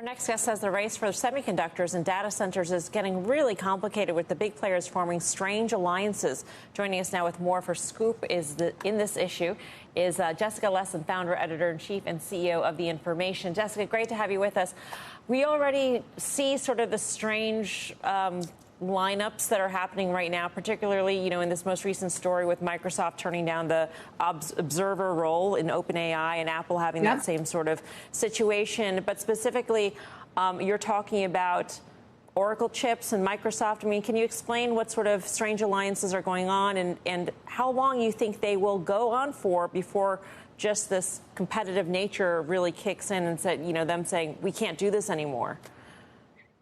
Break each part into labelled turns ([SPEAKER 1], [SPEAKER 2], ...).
[SPEAKER 1] Our next guest says the race for semiconductors and data centers is getting really complicated, with the big players forming strange alliances. Joining us now with more for Scoop in this issue is Jessica Lessin, founder, editor-in-chief, and CEO of The Information. Jessica, great to have you with us. We already see sort of the strange lineups that are happening right now, particularly, in this most recent story with Microsoft turning down the observer role in OpenAI and Apple having that same sort of situation. But specifically, you're talking about Oracle chips and Microsoft. I mean, can you explain what sort of strange alliances are going on and how long you think they will go on for before just this competitive nature really kicks in and said, them saying, we can't do this anymore?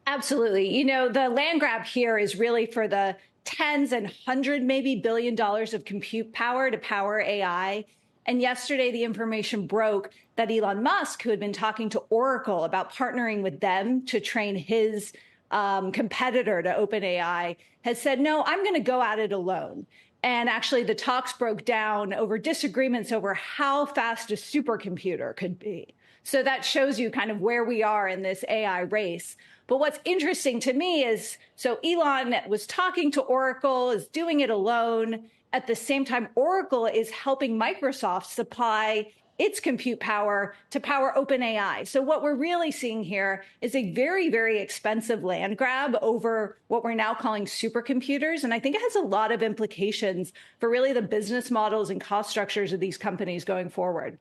[SPEAKER 2] Absolutely. The land grab here is really for the tens and hundred, maybe billion dollars of compute power to power AI. And yesterday, The Information broke that Elon Musk, who had been talking to Oracle about partnering with them to train his competitor to OpenAI, has said, no, I'm going to go at it alone. And actually, the talks broke down over disagreements over how fast a supercomputer could be. So that shows you kind of where we are in this AI race. But what's interesting to me is, so Elon was talking to Oracle, is doing it alone. At the same time, Oracle is helping Microsoft supply its compute power to power OpenAI. So what we're really seeing here is a very, very expensive land grab over what we're now calling supercomputers. And I think it has a lot of implications for really the business models and cost structures of these companies going forward.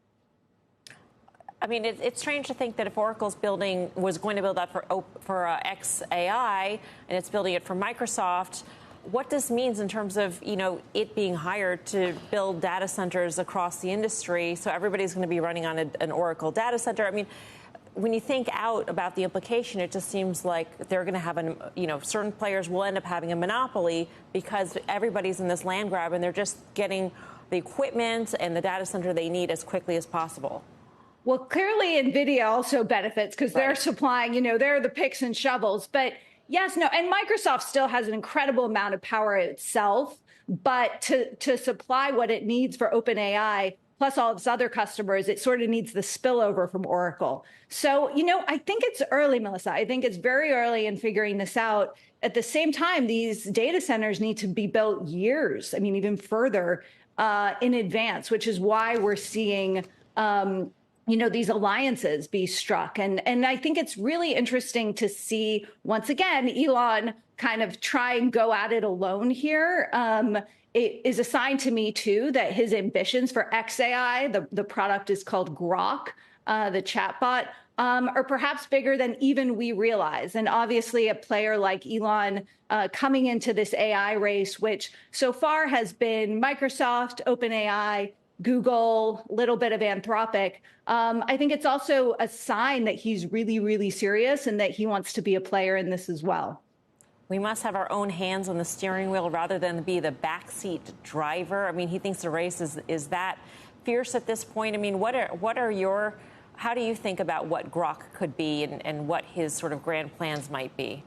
[SPEAKER 1] I mean, it's strange to think that if Oracle's was going to build that for xAI and it's building it for Microsoft, what this means in terms of, it being hired to build data centers across the industry. So everybody's going to be running on an Oracle data center. I mean, when you think out about the implication, it just seems like they're going to have certain players will end up having a monopoly because everybody's in this land grab and they're just getting the equipment and the data center they need as quickly as possible.
[SPEAKER 2] Well, clearly, NVIDIA also benefits because they're supplying, they're the picks and shovels. But yes, no, and Microsoft still has an incredible amount of power itself. But to supply what it needs for OpenAI, plus all its other customers, it sort of needs the spillover from Oracle. So, I think it's early, Melissa. I think it's very early in figuring this out. At the same time, these data centers need to be built years, even further in advance, which is why we're seeing these alliances be struck. And I think it's really interesting to see, once again, Elon kind of try and go at it alone here. It is a sign to me, too, that his ambitions for xAI, the product is called Grok, the chatbot, are perhaps bigger than even we realize. And obviously, a player like Elon coming into this AI race, which so far has been Microsoft, OpenAI, Google, a little bit of Anthropic. I think it's also a sign that he's really, really serious and that he wants to be a player in this as well.
[SPEAKER 1] We must have our own hands on the steering wheel rather than be the backseat driver. I mean, he thinks the race is that fierce at this point. I mean, how do you think about what Grok could be and what his sort of grand plans might be?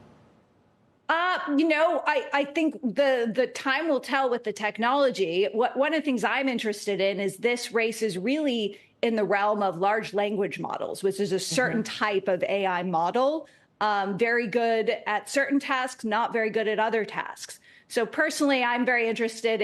[SPEAKER 2] I think the time will tell with the technology. One of the things I'm interested in is this race is really in the realm of large language models, which is a certain type of AI model, very good at certain tasks, not very good at other tasks. So personally, I'm very interested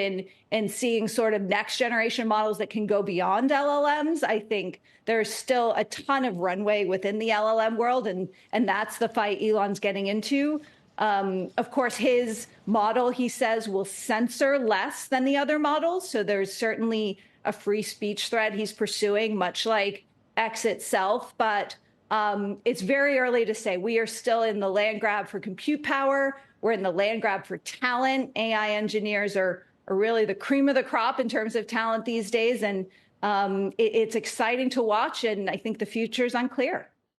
[SPEAKER 2] in seeing sort of next generation models that can go beyond LLMs. I think there's still a ton of runway within the LLM world, and that's the fight Elon's getting into. Of course, his model, he says, will censor less than the other models. So there's certainly a free speech thread he's pursuing, much like X itself. But it's very early to say. We are still in the land grab for compute power. We're in the land grab for talent. AI engineers are really the cream of the crop in terms of talent these days. And it's exciting to watch. And I think the future is unclear.